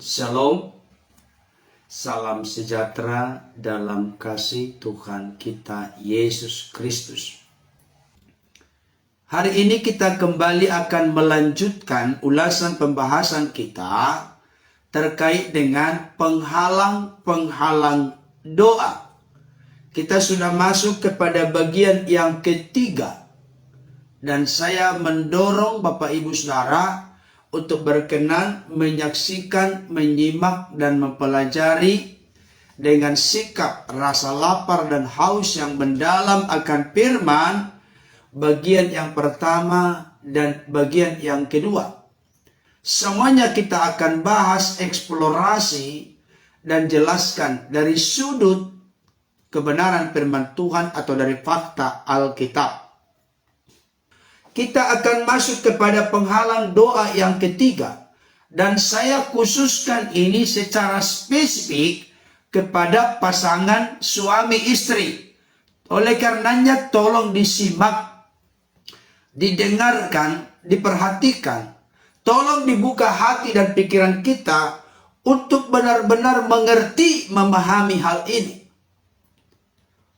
Shalom, salam sejahtera dalam kasih Tuhan kita Yesus Kristus. Hari ini kita kembali akan melanjutkan ulasan pembahasan kita terkait dengan penghalang-penghalang doa. Kita sudah masuk kepada bagian yang ketiga. Dan saya mendorong Bapak Ibu Saudara untuk berkenan menyaksikan, menyimak, dan mempelajari dengan sikap rasa lapar dan haus yang mendalam akan firman bagian yang pertama dan bagian yang kedua. Semuanya kita akan bahas, eksplorasi, dan jelaskan dari sudut kebenaran firman Tuhan atau dari fakta Alkitab. Kita akan masuk kepada penghalang doa yang ketiga. Dan saya khususkan ini secara spesifik kepada pasangan suami istri. Oleh karenanya tolong disimak, didengarkan, diperhatikan. Tolong dibuka hati dan pikiran kita untuk benar-benar mengerti, memahami hal ini.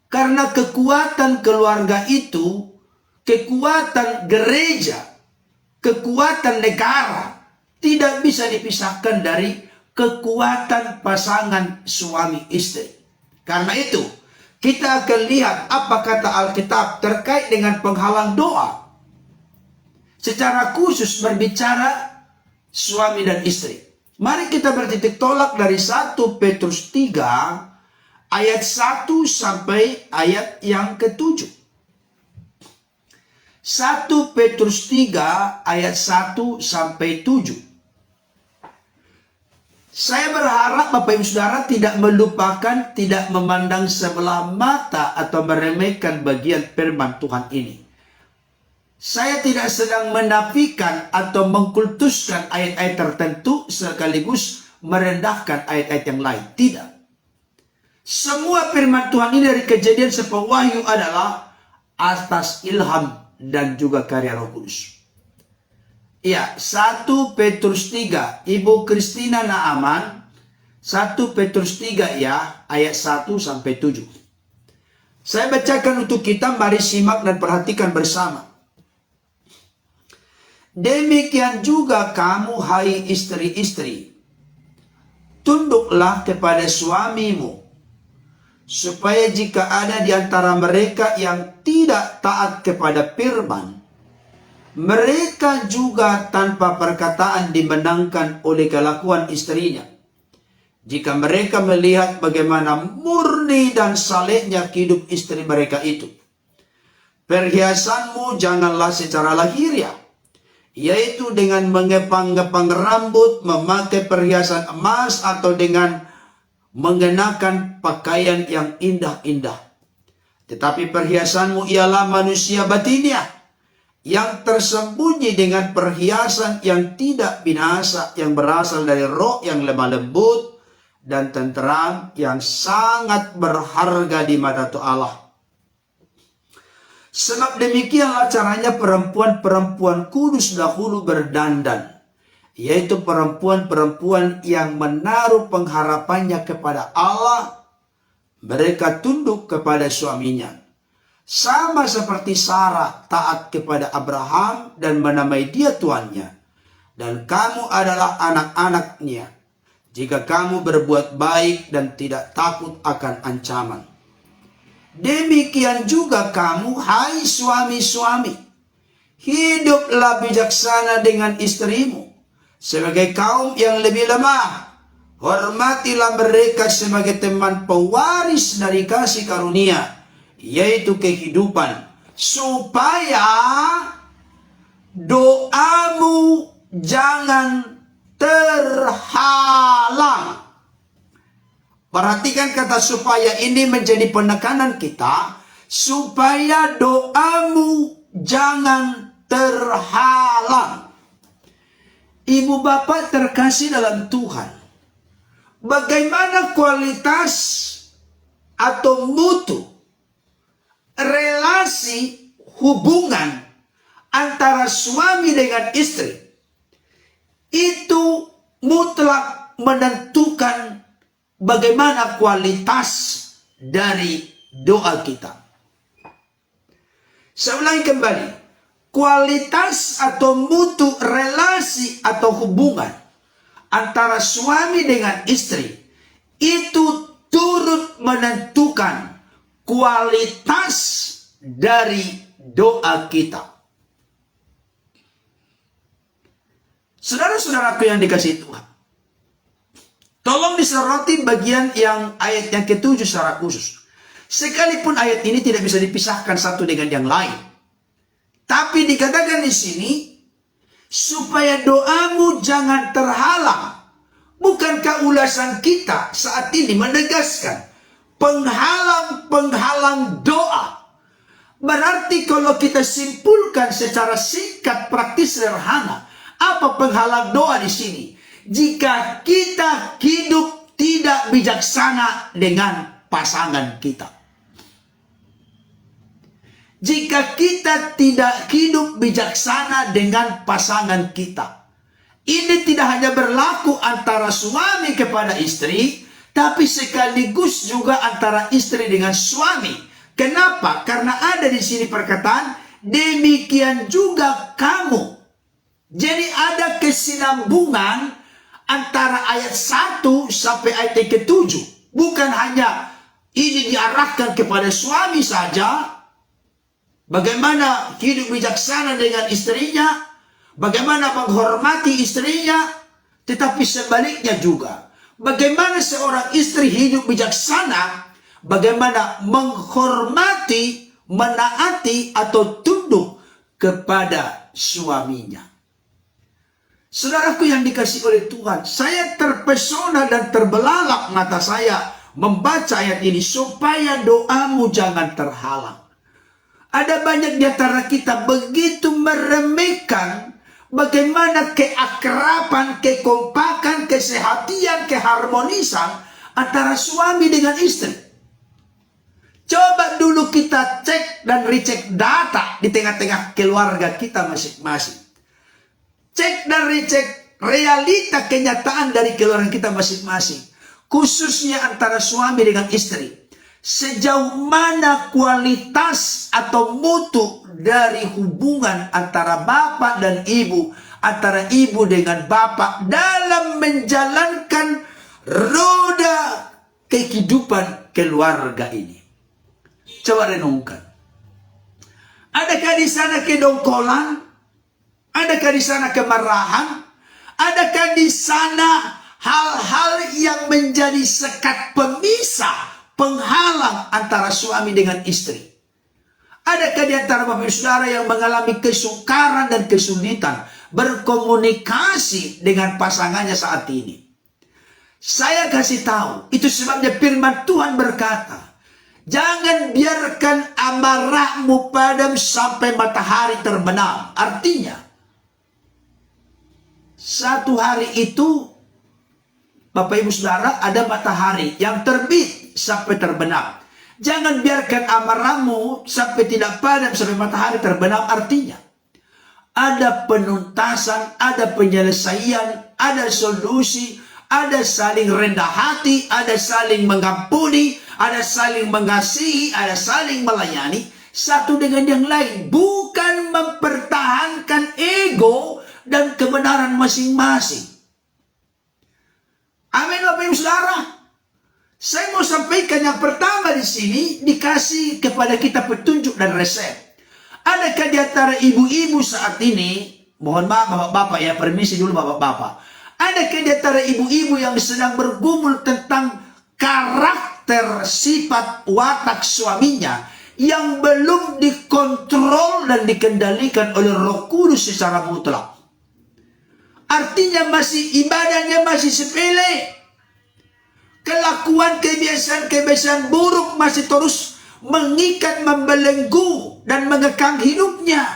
Karena kekuatan keluarga itu, kekuatan gereja, kekuatan negara tidak bisa dipisahkan dari kekuatan pasangan suami istri. Karena itu, kita akan lihat apa kata Alkitab terkait dengan penghalang doa. Secara khusus berbicara suami dan istri. Mari kita bertitik tolak dari 1 Petrus 3 ayat 1 sampai ayat yang ke-7. 1 Petrus 3 ayat 1 sampai 7. Saya berharap Bapak Ibu Saudara tidak melupakan, tidak memandang sebelah mata atau meremehkan bagian firman Tuhan ini. Saya tidak sedang menafikan atau mengkultuskan ayat-ayat tertentu sekaligus merendahkan ayat-ayat yang lain. Tidak. Semua firman Tuhan ini dari Kejadian sampai Wahyu adalah atas ilham dan juga karya Roh Kudus. Ya, 1 Petrus 3, Ibu Kristina Naaman, 1 Petrus 3 ya, ayat 1 sampai 7. Saya bacakan untuk kita, mari simak dan perhatikan bersama. Demikian juga kamu, hai istri-istri, tunduklah kepada suamimu, supaya jika ada di antara mereka yang tidak taat kepada firman, mereka juga tanpa perkataan dimenangkan oleh kelakuan istrinya. Jika mereka melihat bagaimana murni dan salehnya hidup istri mereka itu. Perhiasanmu janganlah secara lahiriah, yaitu dengan mengepang-ngepang rambut, memakai perhiasan emas, atau dengan mengenakan pakaian yang indah-indah. Tetapi perhiasanmu ialah manusia batiniah, yang tersembunyi dengan perhiasan yang tidak binasa, yang berasal dari roh yang lemah lembut dan tenteram, yang sangat berharga di mata Allah. Sebab demikianlah caranya perempuan-perempuan kudus dahulu berdandan, yaitu perempuan-perempuan yang menaruh pengharapannya kepada Allah. Mereka tunduk kepada suaminya, sama seperti Sarah taat kepada Abraham dan menamai dia tuannya. Dan kamu adalah anak-anaknya jika kamu berbuat baik dan tidak takut akan ancaman. Demikian juga kamu, hai suami-suami, hiduplah bijaksana dengan istrimu sebagai kaum yang lebih lemah. Hormatilah mereka sebagai teman pewaris dari kasih karunia, yaitu kehidupan, supaya doamu jangan terhalang. Perhatikan kata supaya ini menjadi penekanan kita, supaya doamu jangan terhalang. Ibu bapak terkasih dalam Tuhan, bagaimana kualitas atau mutu relasi hubungan antara suami dengan istri itu mutlak menentukan bagaimana kualitas dari doa kita. Saya ulangi kembali. Kualitas atau mutu relasi atau hubungan antara suami dengan istri itu turut menentukan kualitas dari doa kita. Saudara-saudaraku yang dikasihi Tuhan, tolong disoroti bagian yang ayat yang ke-7 secara khusus. Sekalipun ayat ini tidak bisa dipisahkan satu dengan yang lain, tapi dikatakan di sini supaya doamu jangan terhalang. Bukankah ulasan kita saat ini menegaskan penghalang-penghalang doa? Berarti kalau kita simpulkan secara singkat, praktis, sederhana, apa penghalang doa di sini? Jika kita hidup tidak bijaksana dengan pasangan kita. Jika kita tidak hidup bijaksana dengan pasangan kita. Ini tidak hanya berlaku antara suami kepada istri, tapi sekaligus juga antara istri dengan suami. Kenapa? Karena ada di sini perkataan, demikian juga kamu. Jadi ada kesinambungan antara ayat 1 sampai ayat yang ke-7. Bukan hanya ini diarahkan kepada suami saja, bagaimana hidup bijaksana dengan istrinya, bagaimana menghormati istrinya, tetapi sebaliknya juga. Bagaimana seorang istri hidup bijaksana, bagaimana menghormati, menaati atau tunduk kepada suaminya. Saudaraku yang dikasihi oleh Tuhan, saya terpesona dan terbelalak mata saya membaca ayat ini supaya doamu jangan terhalang. Ada banyak di antara kita begitu meremehkan bagaimana keakraban, kekompakan, kesehatian, keharmonisan antara suami dengan istri. Coba dulu kita cek dan recheck data di tengah-tengah keluarga kita masing-masing. Cek dan recheck realita kenyataan dari keluarga kita masing-masing. Khususnya antara suami dengan istri. Sejauh mana kualitas atau mutu dari hubungan antara bapak dan ibu, antara ibu dengan bapak dalam menjalankan roda kehidupan keluarga ini. Coba renungkan. Adakah di sana kedongkolan? Adakah di sana kemarahan? Adakah di sana hal-hal yang menjadi sekat pemisah, penghalang antara suami dengan istri? Adakah di antara bapak ibu saudara yang mengalami kesukaran dan kesulitan berkomunikasi dengan pasangannya saat ini? Saya kasih tahu, itu sebabnya firman Tuhan berkata, jangan biarkan amarahmu padam sampai matahari terbenam. Artinya, satu hari itu, Bapak Ibu Saudara, ada matahari yang terbit sampai terbenam. Jangan biarkan amarahmu sampai tidak padam sampai matahari terbenam. Artinya, ada penuntasan, ada penyelesaian, ada solusi, ada saling rendah hati, ada saling mengampuni, ada saling mengasihi, ada saling melayani satu dengan yang lain. Bukan mempertahankan ego dan kebenaran masing-masing. Amin Bapak Ibu Saudara. Saya mau sampaikan yang pertama di sini dikasih kepada kita petunjuk dan resep. Adakah di antara ibu-ibu saat ini, mohon maaf bapak-bapak ya, permisi dulu bapak-bapak. Adakah di antara ibu-ibu yang sedang bergumul tentang karakter, sifat, watak suaminya yang belum dikontrol dan dikendalikan oleh Roh Kudus secara mutlak? Artinya masih ibadahnya masih sepele. Kelakuan kebiasaan-kebiasaan buruk masih terus mengikat, membelenggu dan mengekang hidupnya.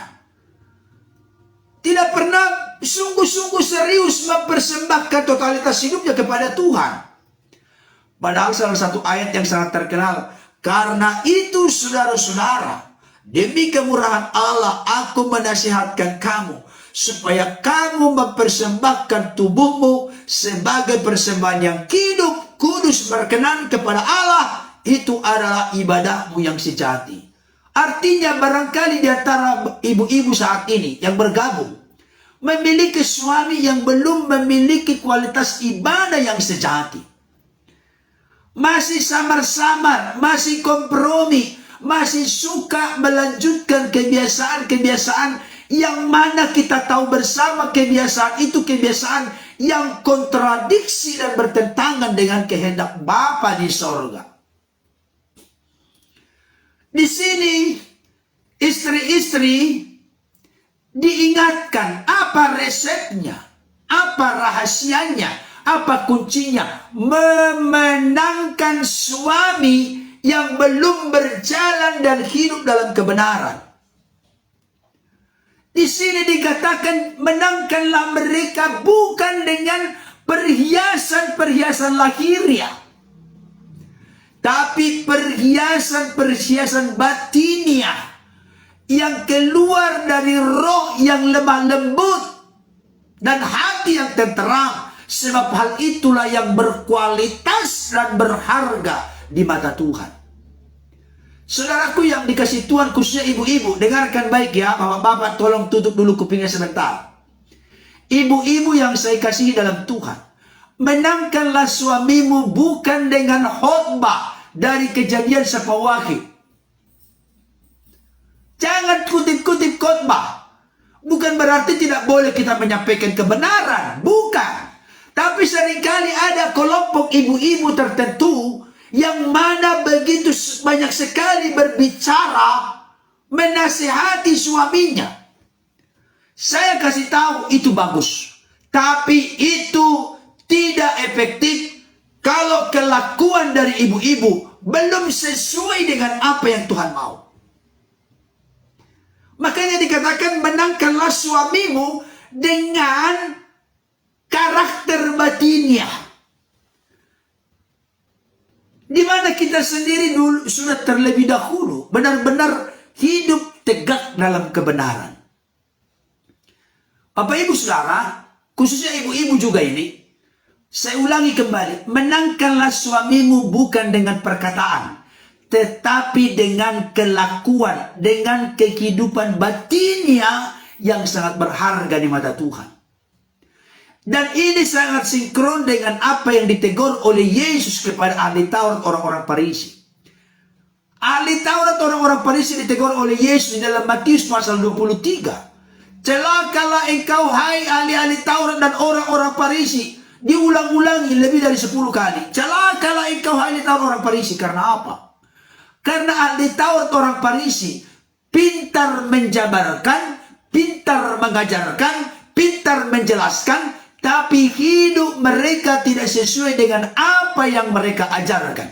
Tidak pernah sungguh-sungguh serius mempersembahkan totalitas hidupnya kepada Tuhan. Padahal salah satu ayat yang sangat terkenal, karena itu saudara-saudara, demi kemurahan Allah aku menasihatkan kamu supaya kamu mempersembahkan tubuhmu sebagai persembahan yang hidup, kudus, berkenan kepada Allah. Itu adalah ibadahmu yang sejati. Artinya barangkali di antara ibu-ibu saat ini yang bergabung memiliki suami yang belum memiliki kualitas ibadah yang sejati. Masih samar-samar, masih kompromi, masih suka melanjutkan kebiasaan-kebiasaan yang mana kita tahu bersama kebiasaan itu kebiasaan yang kontradiksi dan bertentangan dengan kehendak Bapa di sorga. Di sini istri-istri diingatkan apa resepnya, apa rahasianya, apa kuncinya memenangkan suami yang belum berjalan dan hidup dalam kebenaran. Di sini dikatakan menangkanlah mereka bukan dengan perhiasan-perhiasan lahiriah, tapi perhiasan-perhiasan batiniah yang keluar dari roh yang lemah lembut dan hati yang tenteram. Sebab hal itulah yang berkualitas dan berharga di mata Tuhan. Saudaraku yang dikasih Tuhan, khususnya ibu-ibu, dengarkan baik ya. Bapak-bapak tolong tutup dulu kupingnya sebentar. Ibu-ibu yang saya kasihi dalam Tuhan, menangkanlah suamimu bukan dengan khotbah dari Kejadian sampai Wahyu. Jangan kutip-kutip khotbah. Bukan berarti tidak boleh kita menyampaikan kebenaran, bukan. Tapi seringkali ada kelompok ibu-ibu tertentu yang mana begitu banyak sekali berbicara menasihati suaminya. Saya kasih tahu itu bagus, tapi itu tidak efektif kalau kelakuan dari ibu-ibu belum sesuai dengan apa yang Tuhan mau. Makanya dikatakan menangkanlah suamimu dengan karakter batinnya, di mana kita sendiri dulu sudah terlebih dahulu benar-benar hidup tegak dalam kebenaran. Bapak Ibu Saudara, khususnya ibu-ibu juga ini, saya ulangi kembali, menangkanlah suamimu bukan dengan perkataan, tetapi dengan kelakuan, dengan kehidupan batinnya yang sangat berharga di mata Tuhan. Dan ini sangat sinkron dengan apa yang ditegur oleh Yesus kepada ahli Taurat orang-orang Farisi. Ahli Taurat orang-orang Farisi ditegur oleh Yesus di dalam Matius pasal 23. Celakalah engkau hai ahli-ahli Taurat dan orang-orang Farisi. Diulang-ulangi lebih dari 10 kali. Celakalah engkau hai ahli Taurat orang Farisi. Karena apa? Karena ahli Taurat orang Farisi pintar menjabarkan, pintar mengajarkan, pintar menjelaskan, tapi hidup mereka tidak sesuai dengan apa yang mereka ajarkan.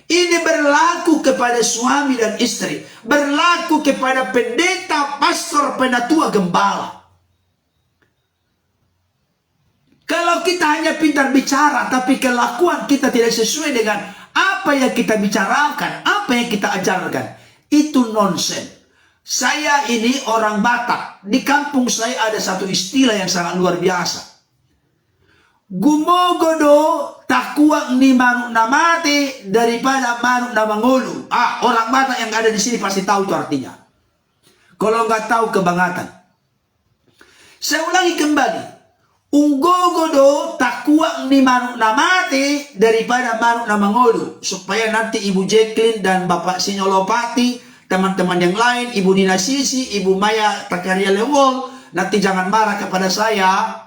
Ini berlaku kepada suami dan istri, berlaku kepada pendeta, pastor, penatua, gembala. Kalau kita hanya pintar bicara, tapi kelakuan kita tidak sesuai dengan apa yang kita bicarakan, apa yang kita ajarkan, itu nonsens. Saya ini orang Batak. Di kampung saya ada satu istilah yang sangat luar biasa. Gumogodo takuang ni manuk na mati daripada manuk na mangulu. Orang Batak yang ada di sini pasti tahu itu artinya. Kalau nggak tahu kebangatan. Saya ulangi kembali. Unggogodo takuang ni manuk na mati daripada manuk na mangulu. Supaya nanti Ibu Jacqueline dan Bapak Sinyolopati, teman-teman yang lain, Ibu Nina Sisi, Ibu Maya Takaria Lewol, nanti jangan marah kepada saya.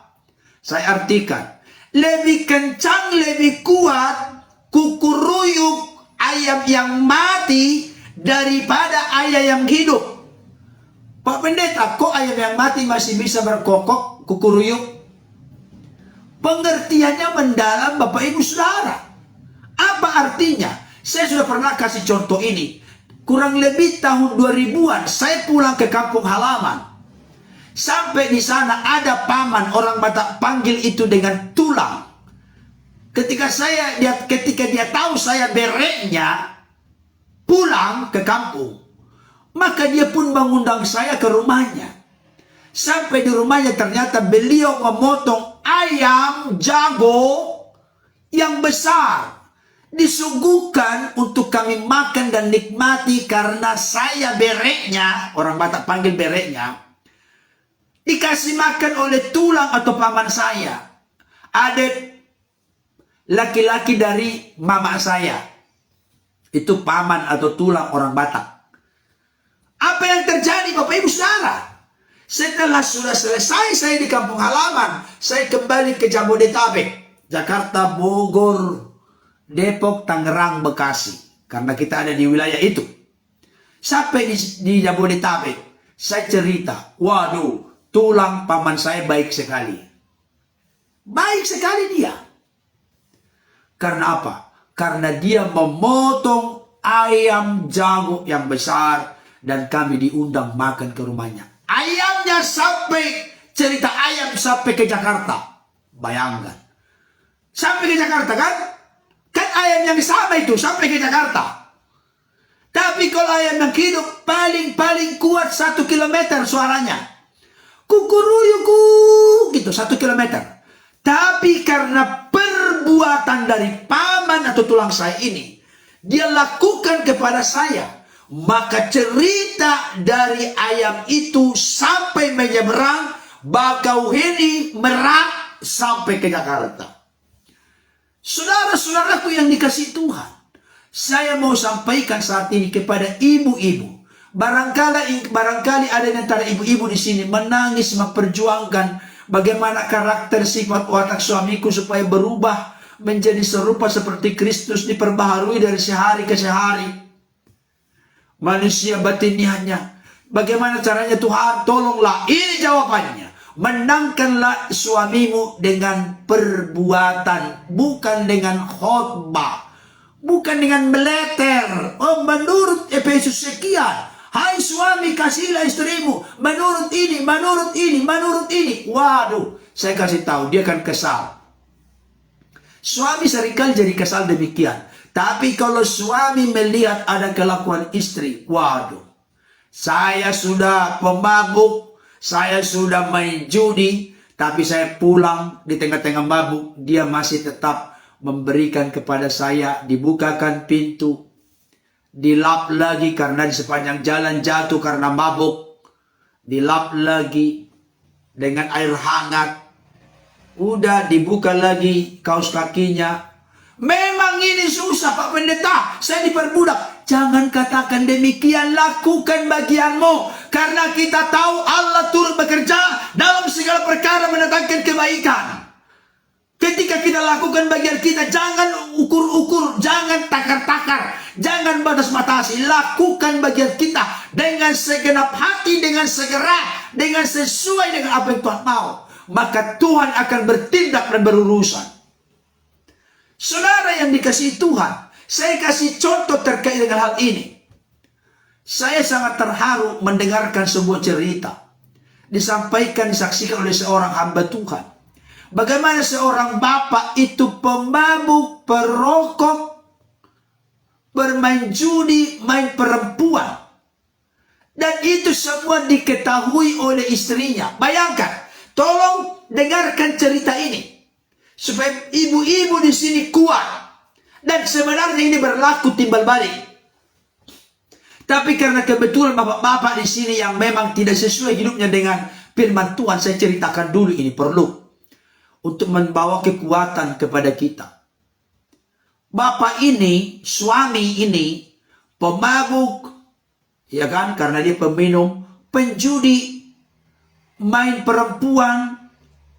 Saya artikan, lebih kencang, lebih kuat kukuruyuk ayam yang mati daripada ayam yang hidup. Pak Pendeta, kok ayam yang mati masih bisa berkokok kukuruyuk? Pengertiannya mendalam Bapak Ibu Saudara. Apa artinya? Saya sudah pernah kasih contoh ini. Kurang lebih tahun 2000-an saya pulang ke kampung halaman. Sampai di sana ada paman orang Batak panggil itu dengan tulang. Ketika dia tahu saya bereknya pulang ke kampung, maka dia pun mengundang saya ke rumahnya. Sampai di rumahnya ternyata beliau memotong ayam jago yang besar. Disuguhkan untuk kami makan dan nikmati karena saya bereknya, orang Batak panggil bereknya, dikasih makan oleh tulang atau paman saya. Ada laki-laki dari mama saya. Itu paman atau tulang orang Batak. Apa yang terjadi Bapak Ibu Saudara? Setelah sudah selesai saya di kampung halaman, saya kembali ke Jabodetabek. Jakarta, Bogor, Depok, Tangerang, Bekasi. Karena kita ada di wilayah itu. Sampai di Jabodetabek, saya cerita, waduh, tulang paman saya baik sekali. Baik sekali dia. Karena apa? Karena dia memotong ayam jago yang besar dan kami diundang makan ke rumahnya. Ayamnya sampai, cerita ayam sampai ke Jakarta. Bayangkan. Sampai ke Jakarta kan? Kan ayam yang sama itu sampai ke Jakarta. Tapi kalau ayam yang hidup paling kuat 1 kilometer suaranya. Kukuruyuku gitu 1 kilometer. Tapi karena perbuatan dari paman atau tulang saya ini, dia lakukan kepada saya. Maka cerita dari ayam itu sampai menyeberang Bakauheni, Merak sampai ke Jakarta. Saudara-saudaraku yang dikasihi Tuhan, saya mau sampaikan saat ini kepada ibu-ibu. Barangkali ada di antara ibu-ibu di sini menangis memperjuangkan bagaimana karakter sifat watak suamiku supaya berubah menjadi serupa seperti Kristus, diperbaharui dari sehari ke sehari. Manusia batiniannya, bagaimana caranya Tuhan? Tolonglah, ini jawabannya. Menangkanlah suamimu dengan perbuatan, bukan dengan khotbah, bukan dengan meleter. Oh, menurut Efesus sekian, hai suami kasihilah istrimu menurut ini, menurut ini, menurut ini. Waduh, saya kasih tahu dia akan kesal. Suami seringkali jadi kesal demikian. Tapi kalau suami melihat ada kelakuan istri, waduh, saya sudah pemabuk, saya sudah main judi, tapi saya pulang di tengah-tengah mabuk, dia masih tetap memberikan kepada saya, dibukakan pintu, dilap lagi karena di sepanjang jalan jatuh karena mabuk, dilap lagi dengan air hangat, udah dibuka lagi kaos kakinya. Memang ini susah Pak Pendeta, saya diperbudak. Jangan katakan demikian, lakukan bagianmu. Karena kita tahu Allah turut bekerja dalam segala perkara mendatangkan kebaikan. Ketika kita lakukan bagian kita, jangan ukur-ukur, jangan takar-takar, jangan batas-batasi. Lakukan bagian kita dengan segenap hati, dengan segera, dengan sesuai dengan apa yang Tuhan mau. Maka Tuhan akan bertindak dan berurusan. Saudara yang dikasihi Tuhan, saya kasih contoh terkait dengan hal ini. Saya sangat terharu mendengarkan sebuah cerita. Disampaikan, disaksikan oleh seorang hamba Tuhan. Bagaimana seorang bapak itu pemabuk, perokok, bermain judi, main perempuan. Dan itu semua diketahui oleh istrinya. Bayangkan, tolong dengarkan cerita ini. Supaya ibu-ibu di sini kuat. Dan sebenarnya ini berlaku timbal balik. Tapi karena kebetulan bapak-bapak di sini yang memang tidak sesuai hidupnya dengan firman Tuhan, saya ceritakan dulu, ini perlu untuk membawa kekuatan kepada kita. Bapak ini, suami ini, pemabuk, ya kan, karena dia peminum, penjudi, main perempuan,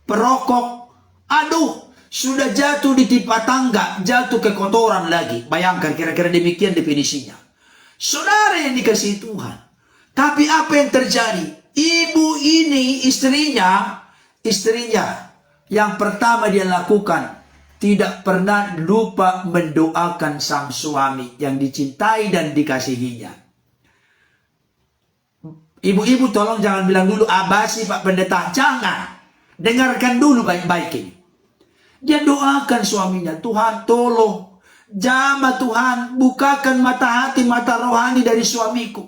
perokok, aduh, sudah jatuh di timpa tangga, jatuh ke kotoran lagi. Bayangkan kira-kira demikian definisinya. Saudara yang dikasihi Tuhan. Tapi apa yang terjadi? Ibu ini, istrinya, yang pertama dia lakukan, tidak pernah lupa mendoakan sang suami yang dicintai dan dikasihinya. Ibu-ibu tolong jangan bilang dulu, abasi Pak Pendeta. Jangan. Dengarkan dulu baik-baik ini. Dia doakan suaminya, Tuhan tolong, jamah Tuhan, bukakan mata hati, mata rohani dari suamiku.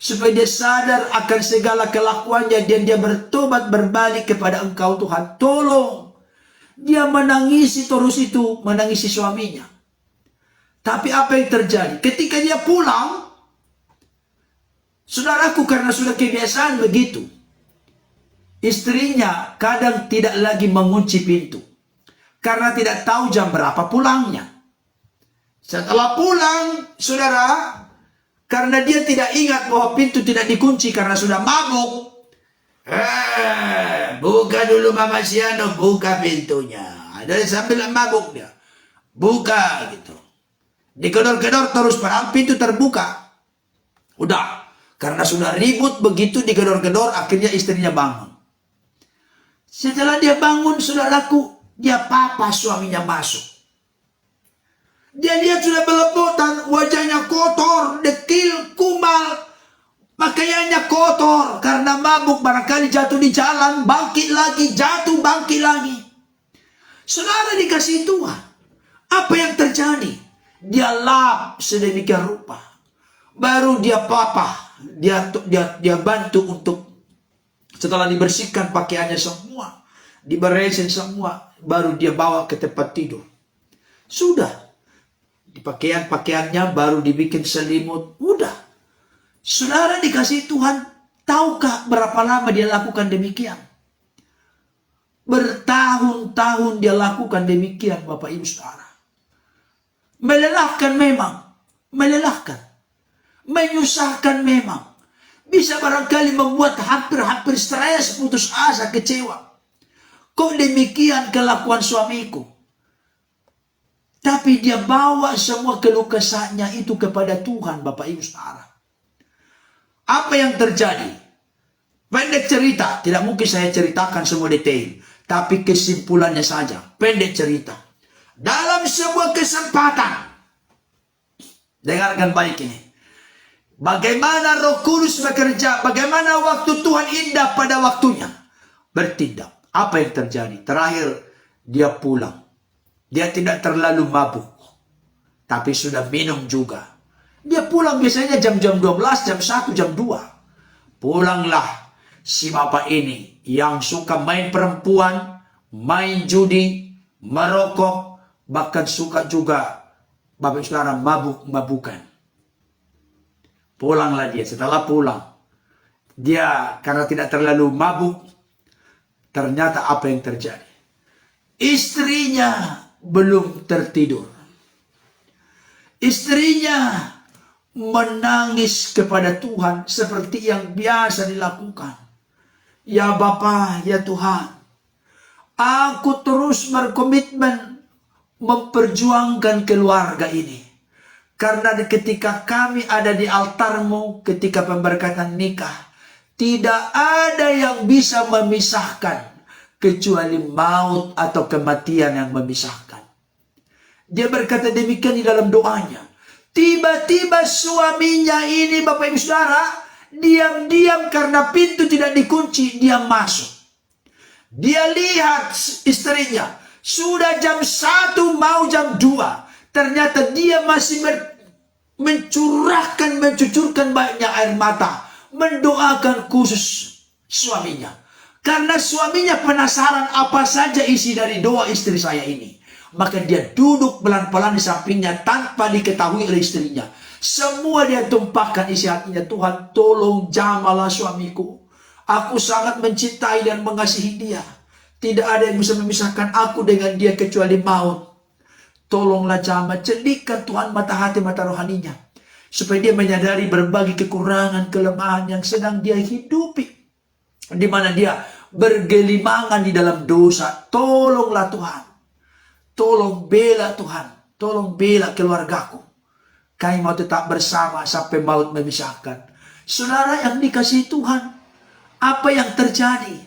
supaya dia sadar akan segala kelakuannya dan dia bertobat berbalik kepada Engkau Tuhan. Tolong. Dia menangisi terus itu, menangisi suaminya. Tapi apa yang terjadi? Ketika dia pulang, saudaraku, karena sudah kebiasaan begitu, istrinya kadang tidak lagi mengunci pintu. Karena tidak tahu jam berapa pulangnya. Setelah pulang, saudara, karena dia tidak ingat bahwa pintu tidak dikunci karena sudah mabuk. Buka dulu Mama Siano, buka pintunya. Ada sambil mabuk dia. Buka gitu. Digedor-gedor terus, padahal pintu terbuka. Udah. Karena sudah ribut begitu digedor-gedor, akhirnya istrinya bangun. Setelah dia bangun, saudaraku, dia papa suaminya masuk. Dia lihat sudah belepotan, wajahnya kotor, dekil, kumal, pakaiannya kotor karena mabuk, barangkali jatuh di jalan, bangkit lagi, jatuh, bangkit lagi. Saudara dikasih Tuhan, apa yang terjadi? Dia lap sedemikian rupa. Baru dia papa, dia bantu untuk setelah dibersihkan pakaiannya semua, diberesin semua, baru dia bawa ke tempat tidur. Sudah. Di pakaiannya baru dibikin selimut. Udah. Saudara dikasih Tuhan, tahukah berapa lama dia lakukan demikian? Bertahun-tahun dia lakukan demikian, Bapak Ibu Saudara. Melelahkan memang. Melelahkan. Menyusahkan memang. Bisa barangkali membuat hampir-hampir stres, putus asa, kecewa. Kok demikian kelakuan suamiku? Tapi dia bawa semua keluh kesahnya itu kepada Tuhan, Bapak Ibu Saudara. Apa yang terjadi? Pendek cerita, tidak mungkin saya ceritakan semua detail. Tapi kesimpulannya saja, pendek cerita. Dalam sebuah kesempatan, dengarkan baik ini. Bagaimana Roh Kudus bekerja, bagaimana waktu Tuhan indah pada waktunya. Bertindak. Apa yang terjadi? Terakhir, dia pulang. Dia tidak terlalu mabuk. Tapi sudah minum juga. Dia pulang biasanya jam-jam 12, jam 1, jam 2. Pulanglah si bapak ini yang suka main perempuan, main judi, merokok, bahkan suka juga Bapak Saudara mabuk-mabukan. Pulanglah dia. Setelah pulang, dia karena tidak terlalu mabuk, ternyata apa yang terjadi? Istrinya belum tertidur. Istrinya menangis kepada Tuhan seperti yang biasa dilakukan. Ya Bapa, ya Tuhan, aku terus berkomitmen memperjuangkan keluarga ini. Karena ketika kami ada di altar-Mu, ketika pemberkatan nikah, tidak ada yang bisa memisahkan kecuali maut atau kematian yang memisahkan. Dia berkata demikian di dalam doanya. Tiba-tiba suaminya ini, Bapak Ibu Saudara, diam-diam karena pintu tidak dikunci, dia masuk. Dia lihat istrinya, sudah jam 1 mau jam 2. Ternyata dia masih mencucurkan banyak air mata, mendoakan khusus suaminya. Karena suaminya penasaran apa saja isi dari doa istri saya ini. Maka dia duduk pelan-pelan di sampingnya tanpa diketahui oleh istrinya. Semua dia tumpahkan isi hatinya. Tuhan, tolong jamalah suamiku. Aku sangat mencintai dan mengasihi dia. Tidak ada yang bisa memisahkan aku dengan dia kecuali maut. Tolonglah jamah, celikan Tuhan mata hati, mata rohaninya. Supaya dia menyadari berbagai kekurangan, kelemahan yang sedang dia hidupi. Di mana dia bergelimangan di dalam dosa. Tolonglah Tuhan. Tolong bela Tuhan. Tolong bela keluargaku. Kami mau tetap bersama sampai maut memisahkan. Saudara yang dikasihi Tuhan, apa yang terjadi?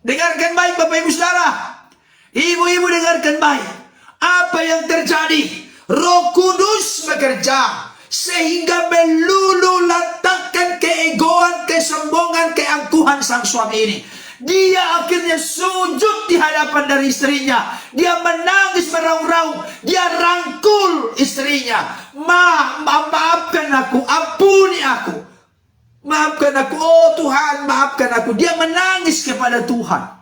Dengarkan baik Bapak Ibu Saudara. Ibu-ibu dengarkan baik. Apa yang terjadi? Roh Kudus bekerja sehingga meluluhlantahkan keegoan, kesombongan, keangkuhan sang suami ini. Dia akhirnya sujud di hadapan dari istrinya. Dia menangis meraung-raung. Dia rangkul istrinya. Maafkan aku, ampuni aku. Maafkan aku, oh Tuhan, maafkan aku. Dia menangis kepada Tuhan.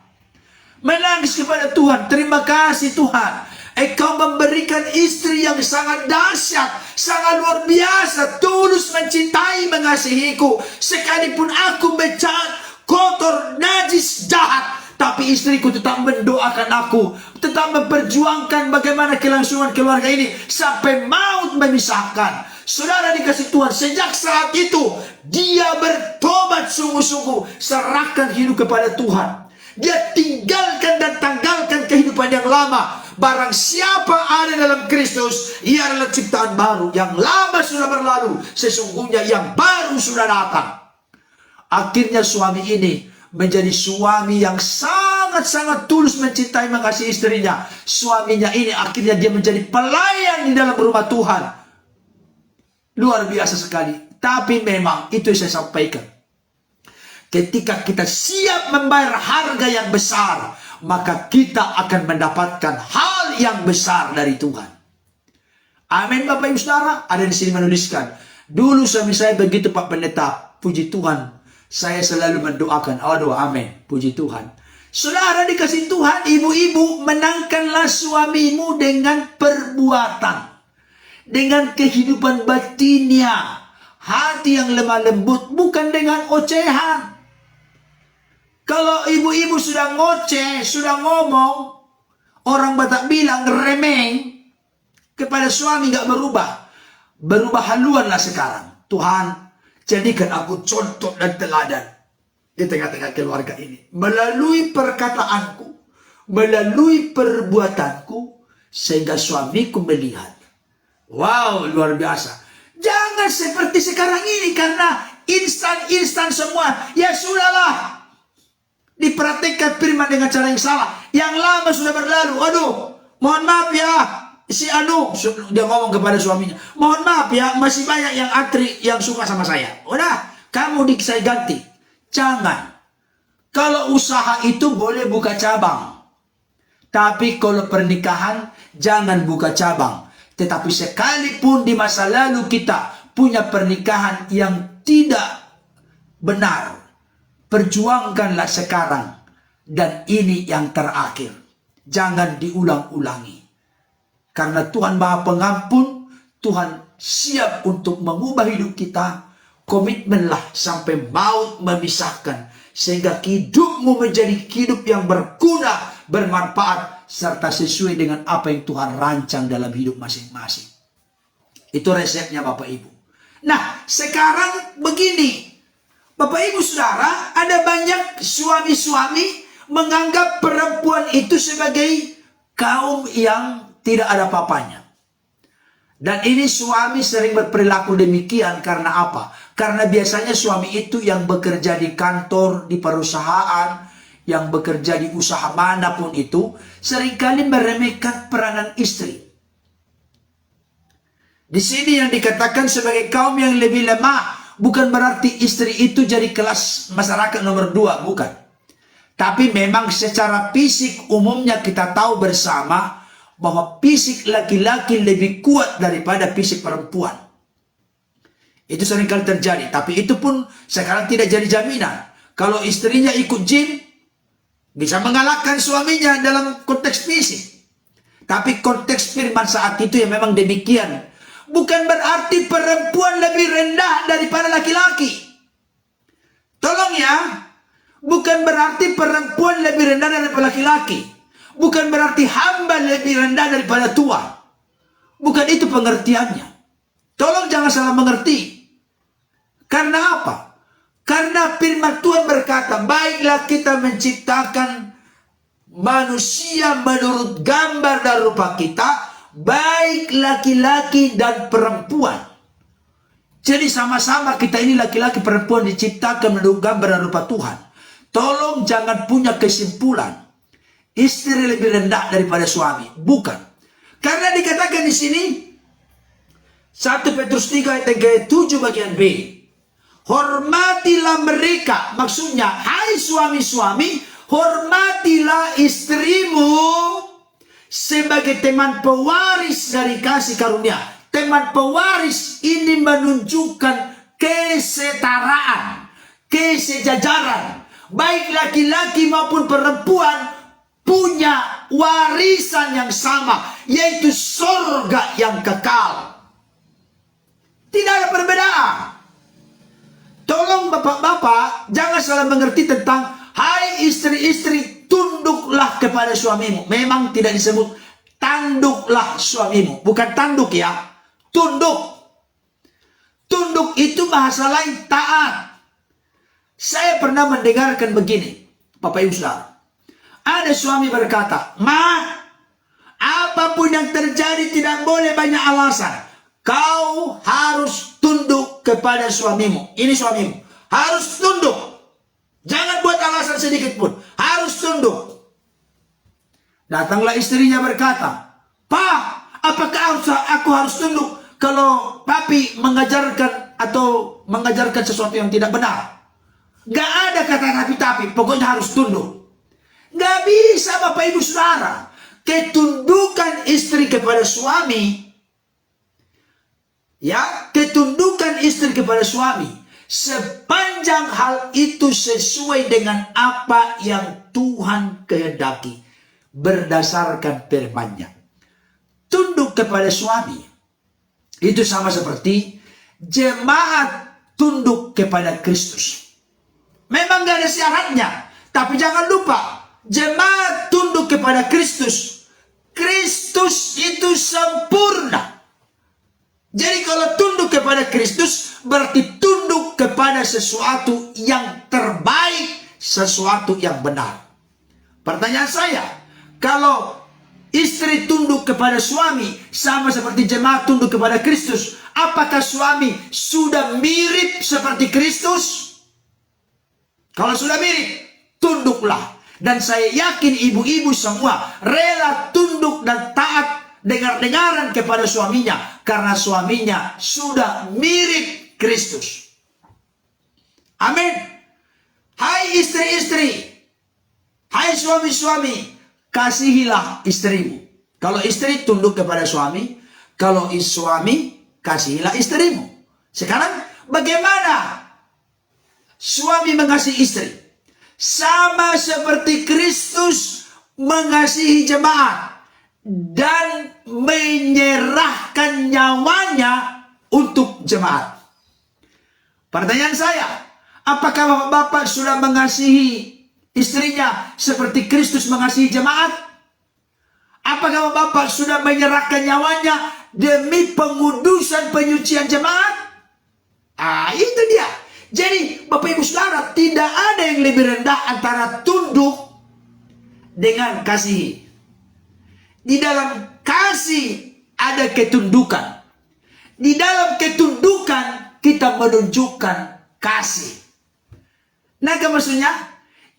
Menangis kepada Tuhan. Terima kasih Tuhan. Engkau memberikan istri yang sangat dahsyat, sangat luar biasa, tulus mencintai, mengasihiku. Sekalipun aku becat, kotor, najis, jahat, tapi istriku tetap mendoakan aku, tetap memperjuangkan bagaimana kelangsungan keluarga ini sampai maut memisahkan. Saudara dikasih Tuhan, sejak saat itu dia bertobat sungguh-sungguh, serahkan hidup kepada Tuhan. Dia tinggalkan dan tanggalkan kehidupan yang lama. Barang siapa ada dalam Kristus, ia adalah ciptaan baru. Yang lama sudah berlalu, sesungguhnya yang baru sudah datang. Akhirnya suami ini menjadi suami yang sangat-sangat tulus mencintai, mengasihi istrinya. Suaminya ini akhirnya dia menjadi pelayan di dalam rumah Tuhan. Luar biasa sekali. Tapi memang itu yang saya sampaikan. Ketika kita siap membayar harga yang besar, maka kita akan mendapatkan hal yang besar dari Tuhan. Amin Bapak Ibu Saudara. Ada di sini menuliskan, dulu suami saya begitu Pak Pendeta, puji Tuhan, saya selalu mendoakan. Aduh, amin, puji Tuhan. Saudara dikasih Tuhan, ibu-ibu, menangkanlah suamimu dengan perbuatan, dengan kehidupan batinnya, hati yang lemah lembut, bukan dengan ocehan. Kalau ibu-ibu sudah ngoceh, sudah ngomong, orang Batak bilang remeng, kepada suami gak berubah. Berubah haluanlah sekarang. Tuhan, jadikan aku contoh dan teladan di tengah-tengah keluarga ini. Melalui perkataanku, melalui perbuatanku, sehingga suamiku melihat. Wow, luar biasa. Jangan seperti sekarang ini, karena instan-instan semua. Ya sudahlah, diperhatikan firman dengan cara yang salah. Yang lama sudah berlalu. Aduh, mohon maaf ya, si Anu, dia ngomong kepada suaminya, mohon maaf ya, masih banyak yang antri yang suka sama saya. Udah, kamu saya ganti. Jangan. Kalau usaha itu boleh buka cabang, tapi kalau pernikahan jangan buka cabang. Tetapi sekalipun di masa lalu kita punya pernikahan yang tidak benar, perjuangkanlah sekarang, dan ini yang terakhir. Jangan diulang-ulangi. Karena Tuhan Maha Pengampun, Tuhan siap untuk mengubah hidup kita. Komitmenlah sampai maut memisahkan, sehingga hidupmu menjadi hidup yang berguna, bermanfaat, serta sesuai dengan apa yang Tuhan rancang dalam hidup masing-masing. Itu resepnya Bapak Ibu. Nah, sekarang begini, Bapak Ibu Saudara, ada banyak suami-suami menganggap perempuan itu sebagai kaum yang tidak ada apa-apanya. Dan ini suami sering berperilaku demikian karena apa? Karena biasanya suami itu yang bekerja di kantor, di perusahaan, yang bekerja di usaha manapun itu, seringkali meremehkan peranan istri. Di sini yang dikatakan sebagai kaum yang lebih lemah, bukan berarti istri itu jadi kelas masyarakat nomor 2, bukan. Tapi memang secara fisik umumnya kita tahu bersama bahwa fisik laki-laki lebih kuat daripada fisik perempuan. Itu seringkali terjadi, tapi itu pun sekarang tidak jadi jaminan. Kalau istrinya ikut gym, bisa mengalahkan suaminya dalam konteks fisik. Tapi konteks firman saat itu yang memang demikian. Bukan berarti perempuan lebih rendah daripada laki-laki. Tolong ya, bukan berarti perempuan lebih rendah daripada laki-laki. Bukan berarti hamba lebih rendah daripada Tuhan. Bukan itu pengertiannya. Tolong jangan salah mengerti. Karena apa? Karena firman Tuhan berkata, baiklah kita menciptakan manusia menurut gambar dan rupa kita, baik laki-laki dan perempuan. Jadi sama-sama kita ini laki-laki perempuan diciptakan menurut gambar dan rupa Tuhan. Tolong jangan punya kesimpulan istri lebih rendah daripada suami. Bukan. Karena dikatakan di sini 1 Petrus 3 ayat 7 bagian B. Hormatilah mereka. Maksudnya, hai suami-suami, hormatilah istrimu sebagai teman pewaris dari kasih karunia. Teman pewaris ini menunjukkan kesetaraan, kesejajaran. Baik laki-laki maupun perempuan punya warisan yang sama, yaitu surga yang kekal. Tidak ada perbedaan. Tolong bapak-bapak jangan salah mengerti tentang hai istri-istri, tunduklah kepada suamimu. Memang tidak disebut tanduklah suamimu, bukan tanduk ya, tunduk. Tunduk itu bahasa lain taat. Saya pernah mendengarkan begini, Bapak Ibu Saudara. Ada suami berkata, "Ma, apapun yang terjadi tidak boleh banyak alasan. Kau harus tunduk kepada suamimu." Ini suamimu. Harus tunduk. Jangan buat alasan sedikit pun. Harus tunduk. Datanglah istrinya berkata, "Pak, apakah aku harus tunduk kalau papi mengajarkan atau mengajarkan sesuatu yang tidak benar?" Gak ada kata tapi-tapi, pokoknya harus tunduk. Gak bisa Bapak Ibu Saudara. Ketundukan istri kepada suami, ya, ketundukan istri kepada suami, sepanjang hal itu sesuai dengan apa yang Tuhan kehendaki berdasarkan firman-Nya. Tunduk kepada suami itu sama seperti jemaat tunduk kepada Kristus. Memang gak ada syaratnya, tapi jangan lupa jemaat tunduk kepada Kristus. Kristus itu sempurna. Jadi kalau tunduk kepada Kristus berarti tunduk kepada sesuatu yang terbaik, sesuatu yang benar. Pertanyaan saya, kalau istri tunduk kepada suami sama seperti jemaat tunduk kepada Kristus, apakah suami sudah mirip seperti Kristus? Kalau sudah mirip, tunduklah. Dan saya yakin ibu-ibu semua rela tunduk dan taat dengar-dengaran kepada suaminya, karena suaminya sudah mirip Kristus. Amin. Hai istri-istri, hai suami-suami, kasihilah istrimu. Kalau istri tunduk kepada suami, kalau suami kasihilah istrimu. Sekarang bagaimana suami mengasihi istri? Sama seperti Kristus mengasihi jemaat dan menyerahkan nyawanya untuk jemaat. Pertanyaan saya, apakah bapak sudah mengasihi istrinya seperti Kristus mengasihi jemaat? Apakah bapak sudah menyerahkan nyawanya demi pengudusan penyucian jemaat? Itu dia. Jadi Bapak Ibu Saudara, tidak ada yang lebih rendah antara tunduk dengan kasih. Di dalam kasih ada ketundukan. Di dalam ketundukan kita menunjukkan kasih. Nah, maksudnya,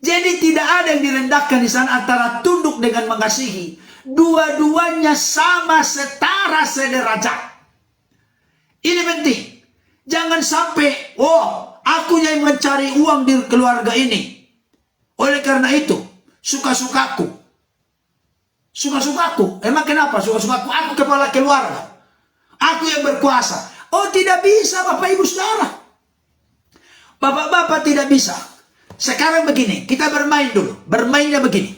jadi tidak ada yang direndahkan di sana antara tunduk dengan mengasihi. Dua-duanya sama, setara, sederajat. Ini penting. Jangan sampai, aku yang mencari uang di keluarga ini. Oleh karena itu, suka-sukaku. Suka-sukaku. Emang kenapa suka-sukaku? Aku kepala keluarga. Aku yang berkuasa. Oh, tidak bisa Bapak Ibu Saudara. Bapak-bapak tidak bisa. Sekarang begini, kita bermain dulu. Bermainnya begini.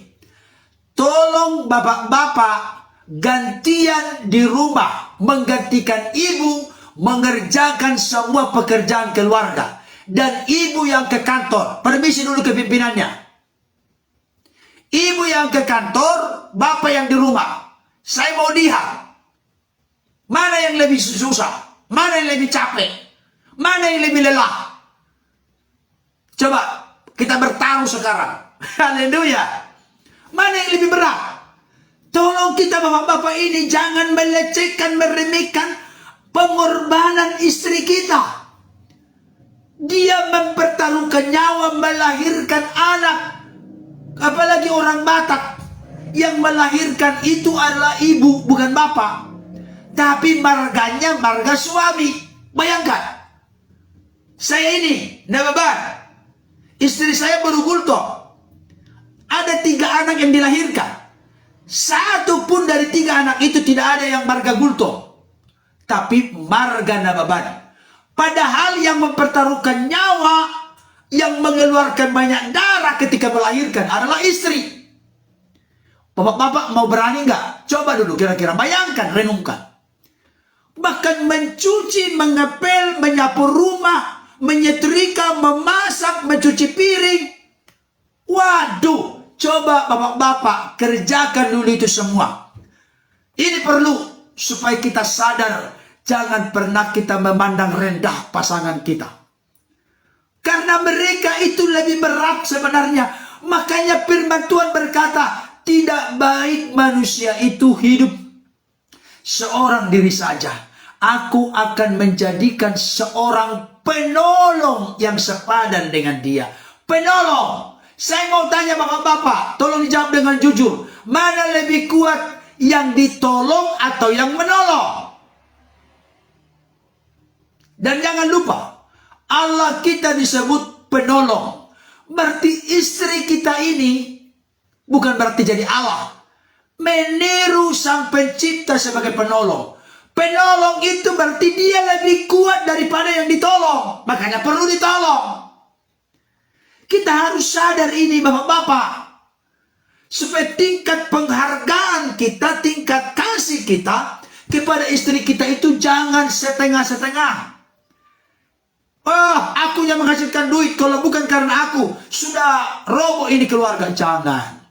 Tolong bapak-bapak gantian di rumah. Menggantikan ibu mengerjakan semua pekerjaan keluarga. Dan ibu yang ke kantor, permisi dulu ke pimpinannya. Ibu yang ke kantor, bapak yang di rumah. Saya mau lihat, mana yang lebih susah, mana yang lebih capek, mana yang lebih lelah. Coba kita bertaruh sekarang. Haleluya. Mana yang lebih berat? Tolong kita bapak-bapak ini jangan melecehkan, meremehkan pengorbanan istri kita. Dia mempertaruhkan nyawa melahirkan anak. Apalagi orang Batak. Yang melahirkan itu adalah ibu, bukan bapak. Tapi marganya marga suami. Bayangkan. Saya ini, Nababan. Istri saya baru gulto. Ada 3 anak yang dilahirkan. Satu pun dari 3 anak itu tidak ada yang marga gulto. Tapi marga Nababan. Padahal yang mempertaruhkan nyawa, yang mengeluarkan banyak darah ketika melahirkan adalah istri. Bapak-bapak mau berani nggak? Coba dulu kira-kira bayangkan, renungkan. Bahkan mencuci, mengepel, menyapu rumah, menyetrika, memasak, mencuci piring. Waduh, coba bapak-bapak kerjakan dulu itu semua. Ini perlu supaya kita sadar, jangan pernah kita memandang rendah pasangan kita. Karena mereka itu lebih berat sebenarnya. Makanya firman Tuhan berkata, tidak baik manusia itu hidup seorang diri saja. Aku akan menjadikan seorang penolong yang sepadan dengan dia. Penolong. Saya mau tanya bapak-bapak, tolong dijawab dengan jujur. Mana lebih kuat, yang ditolong atau yang menolong? Dan jangan lupa, Allah kita disebut penolong. Berarti istri kita ini bukan berarti jadi Allah. Meniru sang pencipta sebagai penolong. Penolong itu berarti dia lebih kuat daripada yang ditolong. Makanya perlu ditolong. Kita harus sadar ini bapak-bapak. Supaya tingkat penghargaan kita, tingkat kasih kita kepada istri kita itu jangan setengah-setengah. Oh, aku yang menghasilkan duit. Kalau bukan karena aku, sudah roboh ini keluarga. Jangan.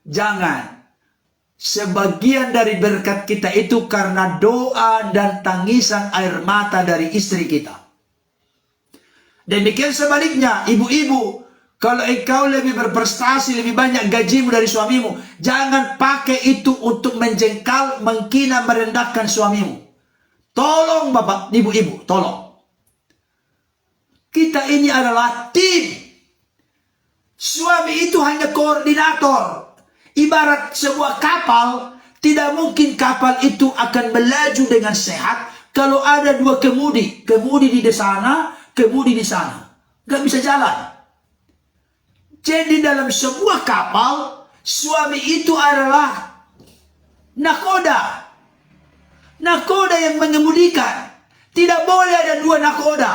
Jangan. Sebagian dari berkat kita itu karena doa dan tangisan air mata dari istri kita. Demikian sebaliknya, ibu-ibu, kalau engkau lebih berprestasi, lebih banyak gajimu dari suamimu, jangan pakai itu untuk menjengkal, menghina, merendahkan suamimu. Tolong bapak, ibu-ibu, tolong. Kita ini adalah tim. Suami itu hanya koordinator. Ibarat sebuah kapal, tidak mungkin kapal itu akan melaju dengan sehat kalau ada dua kemudi. Kemudi di sana, kemudi di sana. Gak bisa jalan. Jadi dalam sebuah kapal, suami itu adalah nakoda. Nakoda yang mengemudikan. Tidak boleh ada dua nakoda.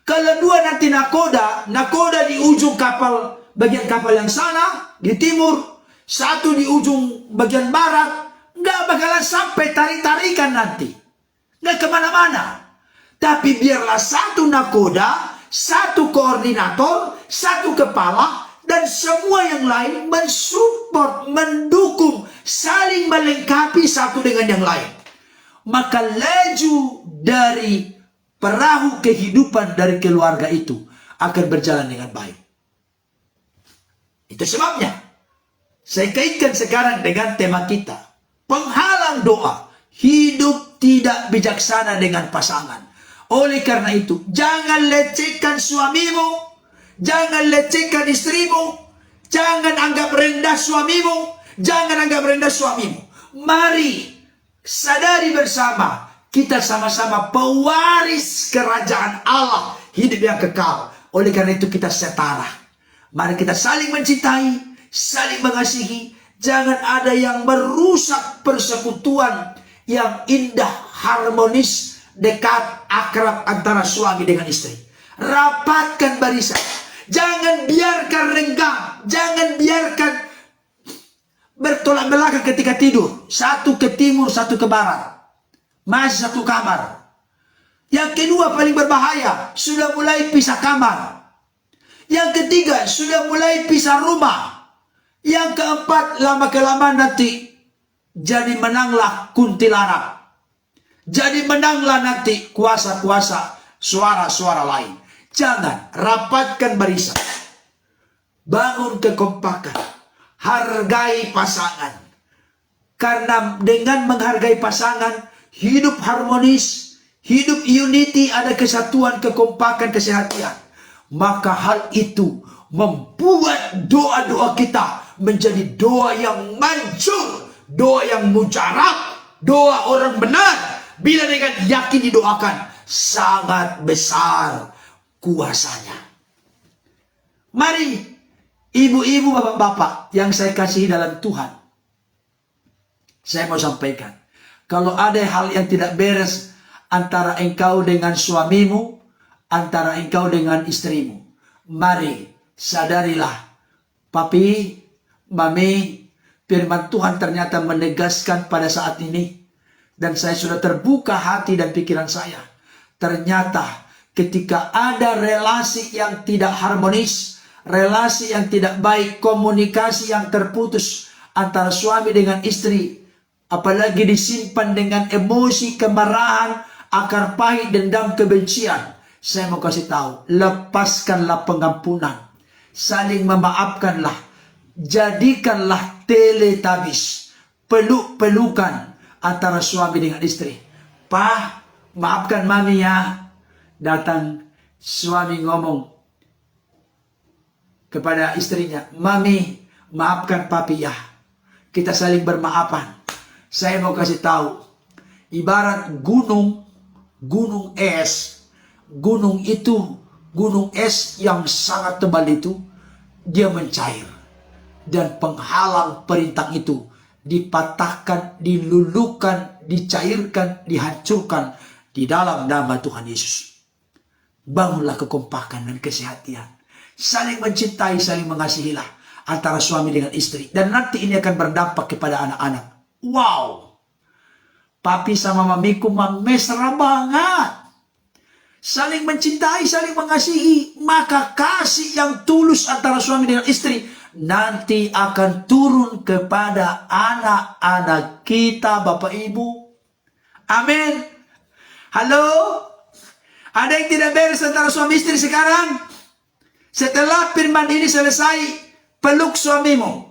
Kalau dua nanti nakoda di ujung kapal, bagian kapal yang sana, di timur, satu di ujung bagian barat, nggak bakalan sampai tarik-tarikan nanti. Nggak kemana-mana. Tapi biarlah satu nakoda, satu koordinator, satu kepala, dan semua yang lain mensupport, mendukung, saling melengkapi satu dengan yang lain. Maka laju dari perahu kehidupan dari keluarga itu akan berjalan dengan baik. Itu sebabnya saya kaitkan sekarang dengan tema kita. Penghalang doa. Hidup tidak bijaksana dengan pasangan. Oleh karena itu, jangan lecehkan suamimu. Jangan lecehkan istrimu. Jangan anggap rendah suamimu. Jangan anggap rendah suamimu. Mari sadari bersama. Kita sama-sama pewaris kerajaan Allah. Hidup yang kekal. Oleh karena itu kita setara. Mari kita saling mencintai, saling mengasihi. Jangan ada yang merusak persekutuan yang indah, harmonis, dekat, akrab antara suami dengan istri. Rapatkan barisan. Jangan biarkan renggang. Jangan biarkan bertolak belakang ketika tidur. Satu ke timur, satu ke barat. Masih satu kamar. Yang kedua paling berbahaya, sudah mulai pisah kamar. Yang ketiga, sudah mulai pisah rumah. Yang keempat, lama-kelamaan nanti jadi menanglah kuntilanak. Jadi menanglah nanti kuasa-kuasa, suara-suara lain. Jangan, rapatkan barisan. Bangun kekompakan. Hargai pasangan. Karena dengan menghargai pasangan, hidup harmonis, hidup unity, ada kesatuan, kekompakan, kesehatan. Maka hal itu membuat doa-doa kita menjadi doa yang manjur, doa yang mujarab, doa orang benar. Bila dengan yakin didoakan, sangat besar kuasanya. Mari, ibu-ibu, bapak-bapak yang saya kasihi dalam Tuhan, saya mau sampaikan, kalau ada hal yang tidak beres antara engkau dengan suamimu, antara engkau dengan istrimu. Mari sadarilah, papi, mami, firman Tuhan ternyata menegaskan pada saat ini. Dan saya sudah terbuka hati dan pikiran saya. Ternyata ketika ada relasi yang tidak harmonis, relasi yang tidak baik, komunikasi yang terputus antara suami dengan istri, apalagi disimpan dengan emosi, kemarahan, akar pahit, dendam, kebencian. Saya mau kasih tahu, lepaskanlah pengampunan. Saling memaafkanlah. Jadikanlah teletabis. Peluk-pelukan antara suami dengan istri. Pak, maafkan mami ya. Datang suami ngomong kepada istrinya, mami, maafkan papi ya. Kita saling bermaafan. Saya mau kasih tahu, ibarat gunung es. Gunung es yang sangat tebal itu, dia mencair. Dan penghalang perintang itu dipatahkan, dilulukan, dicairkan, dihancurkan di dalam nama Tuhan Yesus. Bangunlah kekompakan dan kesehatan. Saling mencintai, saling mengasihilah antara suami dengan istri. Dan nanti ini akan berdampak kepada anak-anak. Wow! Papi sama mamiku mesra banget. Saling mencintai, saling mengasihi. Maka kasih yang tulus antara suami dengan istri nanti akan turun kepada anak-anak kita, Bapak Ibu. Amin. Halo? Ada yang tidak beres antara suami istri sekarang? Setelah firman ini selesai, peluk suamimu,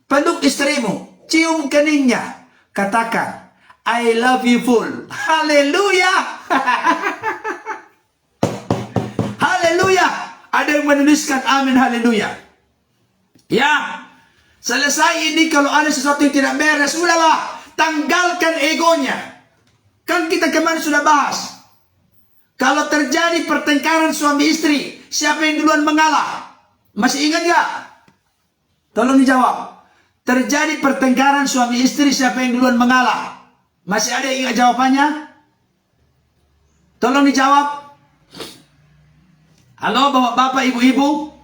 peluk istrimu, cium keningnya, katakan, I love you full. Haleluya. Haleluya. Ada yang menuliskan amin, haleluya. Ya, selesai ini. Kalau ada sesuatu yang tidak beres, udahlah, tanggalkan egonya. Kan kita kemarin sudah bahas, kalau terjadi pertengkaran suami istri, siapa yang duluan mengalah? Masih ingat gak? Tolong dijawab. Terjadi pertengkaran suami istri, siapa yang duluan mengalah? Masih ada yang ingat jawabannya? Tolong dijawab. Halo bapak-bapak, ibu-ibu.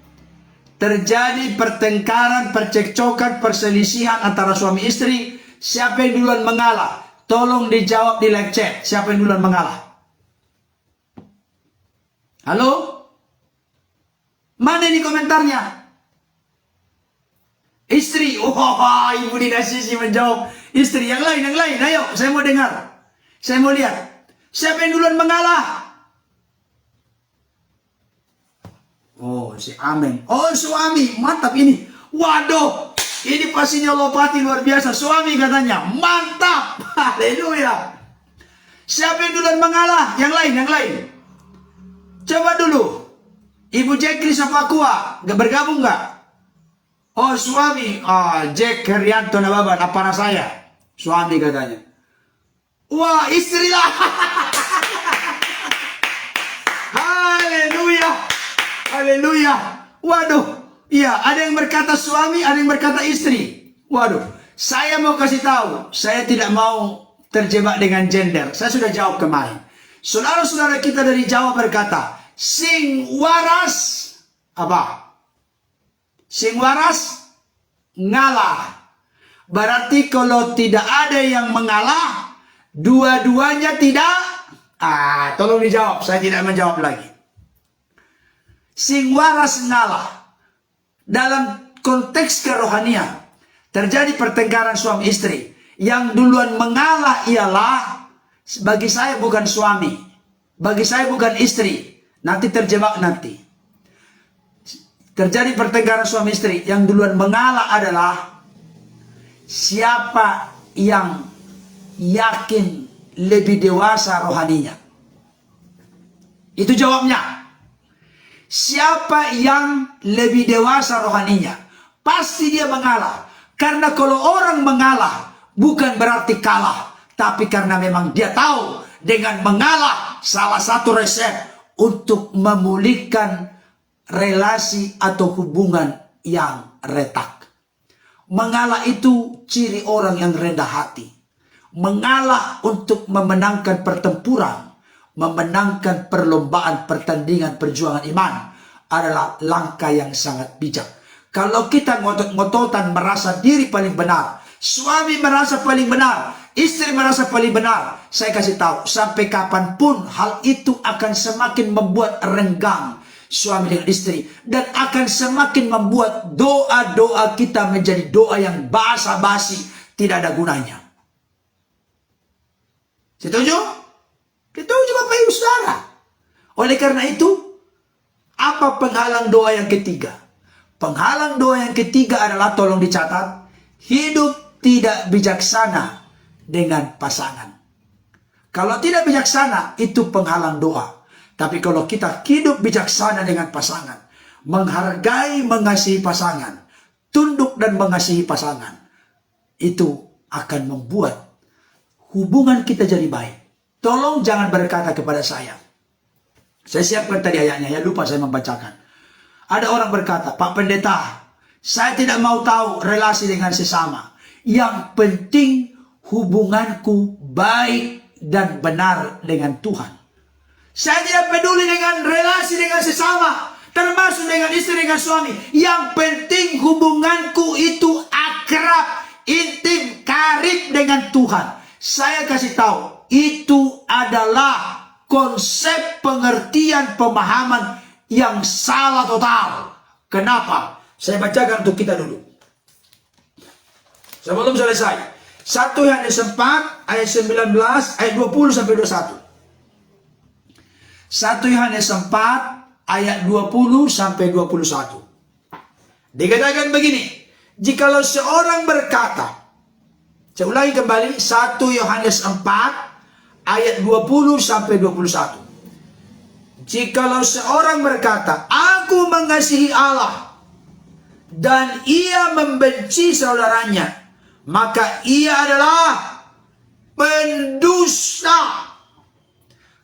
Terjadi pertengkaran, percekcokan, perselisihan antara suami istri, siapa yang duluan mengalah? Tolong dijawab di live chat. Siapa yang duluan mengalah? Halo? Mana ini komentarnya? Istri. Oh, Ibu Dina Sisi menjawab. Istri. Yang lain. Ayo, saya mau dengar. Saya mau lihat. Siapa yang duluan mengalah? Oh, si Amin. Oh, suami. Mantap ini. Waduh. Ini pastinya lopati luar biasa. Suami katanya. Mantap. Haleluya. Siapa yang duluan mengalah? Yang lain. Coba dulu. Ibu Jekri Sapakua. Gak bergabung gak? Oh, suami. Jack Herianto Nababan. Apa saya? Suami katanya. Wah, istri lah. Haleluya. Haleluya. Waduh. Iya, ada yang berkata suami, ada yang berkata istri. Waduh. Saya mau kasih tahu. Saya tidak mau terjebak dengan gender. Saya sudah jawab kemarin. Saudara-saudara kita dari Jawa berkata, sing waras apa? Sing waras ngalah. Berarti kalau tidak ada yang mengalah, dua-duanya tidak. Tolong dijawab. Saya tidak menjawab lagi. Sing waras ngalah. Dalam konteks kerohanian, terjadi pertengkaran suami istri. Yang duluan mengalah ialah, bagi saya bukan suami, bagi saya bukan istri. Nanti terjebak nanti. Terjadi pertengkaran suami istri, yang duluan mengalah adalah siapa yang yakin lebih dewasa rohaninya. Itu jawabnya. Siapa yang lebih dewasa rohaninya, pasti dia mengalah. Karena kalau orang mengalah, bukan berarti kalah, tapi karena memang dia tahu dengan mengalah salah satu resep untuk memulihkan relasi atau hubungan yang retak. Mengalah itu ciri orang yang rendah hati. mengalah untuk memenangkan pertempuran, memenangkan perlombaan pertandingan perjuangan iman adalah langkah yang sangat bijak. Kalau kita ngotot-ngototan merasa diri paling benar, suami merasa paling benar, istri merasa paling benar, saya kasih tahu, sampai kapanpun hal itu akan semakin membuat renggang suami dengan istri, dan akan semakin membuat doa-doa kita menjadi doa yang basa-basi, tidak ada gunanya. Setuju? Setuju Bapak Ibu Saudara. Oleh karena itu, apa penghalang doa yang ketiga? Penghalang doa yang ketiga adalah, tolong dicatat, hidup tidak bijaksana dengan pasangan. Kalau tidak bijaksana, itu penghalang doa. Tapi kalau kita hidup bijaksana dengan pasangan, menghargai, mengasihi pasangan, tunduk dan mengasihi pasangan, itu akan membuat hubungan kita jadi baik. Tolong jangan berkata kepada saya siapkan tadi ayatnya, ya lupa saya membacakan. Ada orang berkata, Pak Pendeta, saya tidak mau tahu relasi dengan sesama. Yang penting hubunganku baik dan benar dengan Tuhan. Saya tidak peduli dengan relasi dengan sesama, termasuk dengan istri, dengan suami. Yang penting hubunganku itu akrab, intim, karib dengan Tuhan. Saya kasih tahu, itu adalah konsep pengertian pemahaman yang salah total. Kenapa? Saya bacakan untuk kita dulu. Sebelum selesai. 1 Yohanes 4 ayat 19 ayat 20 sampai 21. 1 Yohanes 4 ayat 20 sampai 21. Dikatakan begini, jikalau seorang berkata, saya ulangi kembali, 1 Yohanes 4 ayat 20 sampai 21. Jikalau seorang berkata, aku mengasihi Allah, dan ia membenci saudaranya, maka ia adalah pendusta.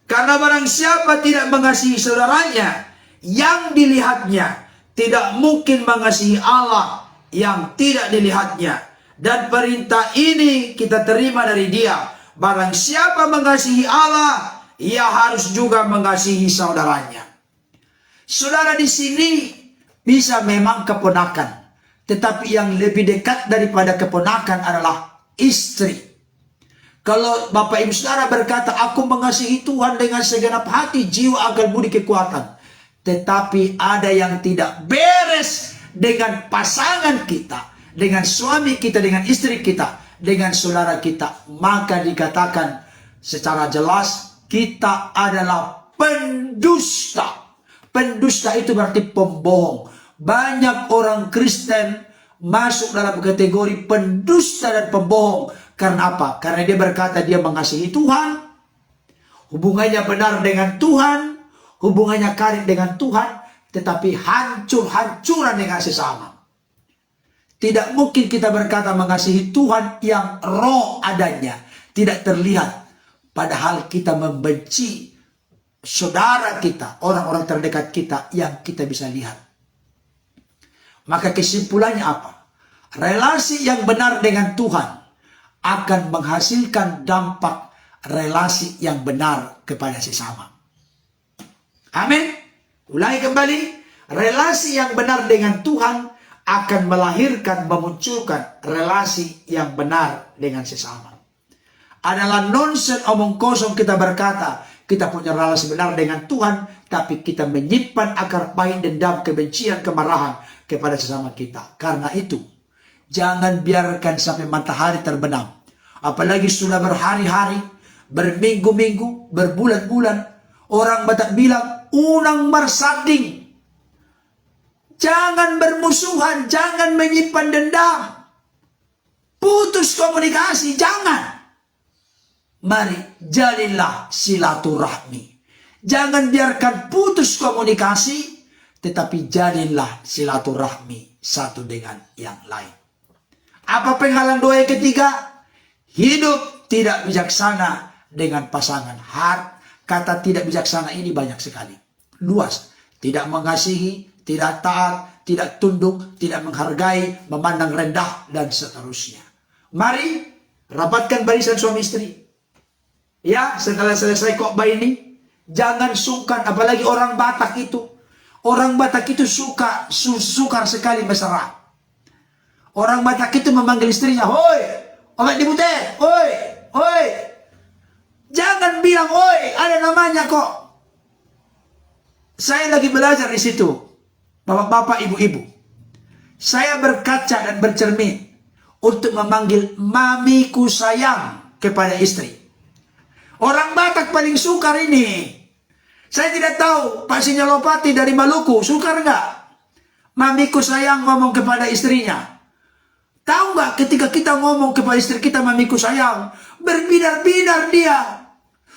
Karena barang siapa tidak mengasihi saudaranya yang dilihatnya, tidak mungkin mengasihi Allah yang tidak dilihatnya. Dan perintah ini kita terima dari Dia, barang siapa mengasihi Allah, ia harus juga mengasihi saudaranya. Saudara, di sini bisa memang keponakan, tetapi yang lebih dekat daripada keponakan adalah istri. Kalau Bapak Ibu Saudara berkata, aku mengasihi Tuhan dengan segenap hati, jiwa, akal, budi, kekuatan, tetapi ada yang tidak beres dengan pasangan kita, dengan suami kita, dengan istri kita, dengan saudara kita, maka dikatakan secara jelas kita adalah pendusta. Pendusta itu berarti pembohong. Banyak orang Kristen masuk dalam kategori pendusta dan pembohong. Karena apa? Karena dia berkata dia mengasihi Tuhan, hubungannya benar dengan Tuhan, hubungannya karib dengan Tuhan, tetapi hancur-hancuran dengan sesama. Tidak mungkin kita berkata mengasihi Tuhan yang roh adanya, tidak terlihat. Padahal kita membenci saudara kita, orang-orang terdekat kita yang kita bisa lihat. Maka kesimpulannya apa? Relasi yang benar dengan Tuhan akan menghasilkan dampak relasi yang benar kepada sesama. Amin. Ulangi kembali. Relasi yang benar dengan Tuhan akan melahirkan, memunculkan relasi yang benar dengan sesama. Adalah nonsen, omong kosong kita berkata kita punya relasi benar dengan Tuhan, tapi kita menyimpan akar pahit, dendam, kebencian, kemarahan kepada sesama kita. Karena itu, jangan biarkan sampai matahari terbenam. Apalagi sudah berhari-hari, berminggu-minggu, berbulan-bulan, orang Batak bilang, unang marsanding. Jangan bermusuhan, jangan menyimpan dendam. Putus komunikasi, jangan. Mari, jadilah silaturahmi. Jangan biarkan putus komunikasi, tetapi jadilah silaturahmi satu dengan yang lain. Apa penghalang doa yang ketiga? Hidup tidak bijaksana dengan pasangan. Kata tidak bijaksana ini banyak sekali. Luas. Tidak mengasihi, tidak taat, tidak tunduk, tidak menghargai, memandang rendah, dan seterusnya. Mari Rapatkan barisan suami istri. Ya, setelah selesai khotbah ini, jangan sungkan, apalagi orang Batak itu. Orang Batak itu sukar sekali mesra. Orang Batak itu memanggil istrinya, "Hoi, obat di bute, oi, oi." Jangan bilang oi, ada namanya kok. Saya lagi belajar di situ, bapak-bapak, ibu-ibu. Saya berkaca dan bercermin untuk memanggil mamiku sayang kepada istri. Orang Batak paling sukar ini. Saya tidak tahu Pak Sinyalopati dari Maluku sukar nggak? Mamiku sayang ngomong kepada istrinya. Tahu nggak ketika kita ngomong kepada istri kita mamiku sayang, berbinar-binar dia.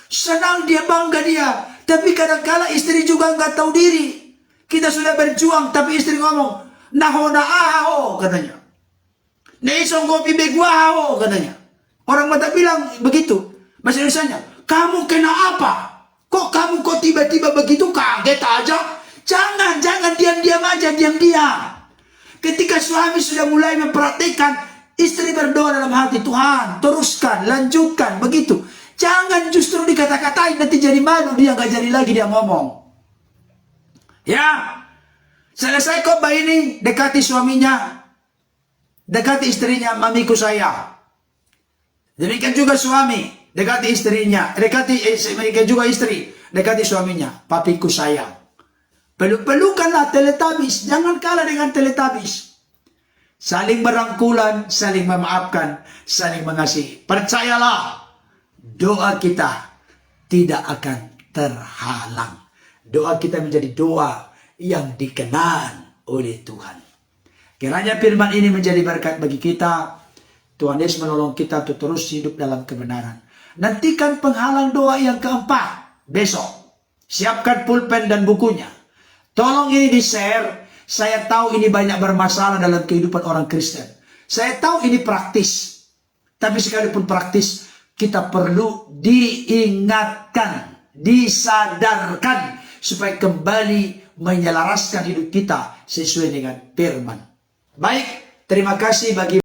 Senang dia, bangga dia. Tapi kadang-kala istri juga nggak tahu diri. Kita sudah berjuang, tapi istri ngomong, "Naho na aho," katanya. "Neisong kopi begwao," katanya. Orang Batak bilang begitu. Bahasa Indonesianya, "Kamu kena apa? Kok kamu tiba-tiba begitu, kaget aja?" Jangan diam-diam aja, diam-diam. Ketika suami sudah mulai mempraktikkan, istri berdoa dalam hati, "Tuhan, teruskan, lanjutkan," begitu. Jangan justru dikata-katain, nanti jadi malu, dia nggak jadi lagi dia ngomong. Ya, selesai khotbah ini, dekati suaminya, dekati istrinya, "Mamiku sayang." Demikian juga suami, dekati istrinya, demikian juga istri, dekati suaminya, "Papiku sayang." Peluk-pelukanlah Teletubbies, jangan kalah dengan Teletubbies. Saling merangkulan, saling memaafkan, saling mengasihi. Percayalah, doa kita tidak akan terhalang. Doa kita menjadi doa yang dikenal oleh Tuhan. Kiranya firman ini menjadi berkat bagi kita. Tuhan Yesus menolong kita untuk terus hidup dalam kebenaran. Nantikan penghalang doa yang keempat besok. Siapkan pulpen dan bukunya. Tolong ini di-share. Saya tahu ini banyak bermasalah dalam kehidupan orang Kristen. Saya tahu ini praktis. Tapi sekalipun praktis, kita perlu diingatkan, disadarkan, supaya kembali menyelaraskan hidup kita sesuai dengan firman. Baik, terima kasih bagi